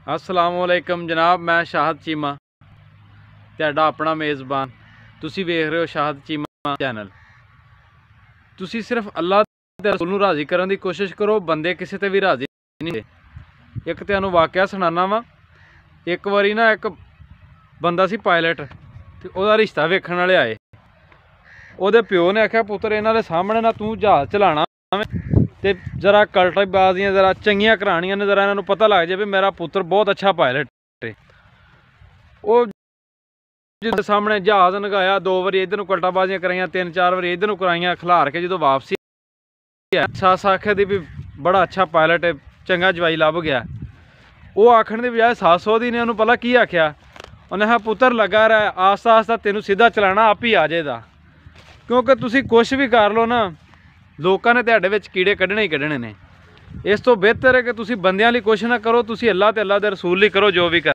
अस्सलामुअलैकुम जनाब, मैं शाहद चीमा तुहाडा अपना मेज़बान। तुसी वेख रहे हो शाहद चीमा चैनल। तुसी सिर्फ अल्लाह ते रसूल नूं राज़ी करन दी कोशिश करो, बंदे किसी ते भी राज़ी नहीं। एक तुहानूं वाक़या सुणाना वा। एक वारी ना एक बंदा सी पायलट ते ओहदा रिश्ता वेखण वाले आए। ओहदे प्यो ने आख्या पुत्तर इन्हां दे सामने ना तू जहाज़ चलाना ते जरा कल्टबाजियां जरा चंगियां करानियां ने, जरा इन्हां पता लग जाए भी मेरा पुत्र बहुत अच्छा पायलट है। वो जिसके सामने जहाज़ नगाया, 2 बारी इधर नूं कल्टाबाजियां कराइयां, 3-4 बारी इधर नूं कराइयां, खिलार के जो वापसी सस आखे दी भी बड़ा अच्छा पायलट है, चंगा जवाई लभ गया। वो आखण की बजाय सस ओहदी ने उन्होंने पता की आख्या, उन्हें कहा पुत्र लगा रहा है, आस्ता आस्ता तेनों सीधा चलाना आप ही आ जाएगा। क्योंकि तुसी कुछ भी कर लो ना, लोगों ने तुहाडे विच कीड़े कढ़ने ही कढ़ने ने। इस तो बेहतर है कि तुसी बंदियां लई कुछ ना करो, तुसी अल्लाह ते अल्लाह दे रसूल लई करो जो भी कर।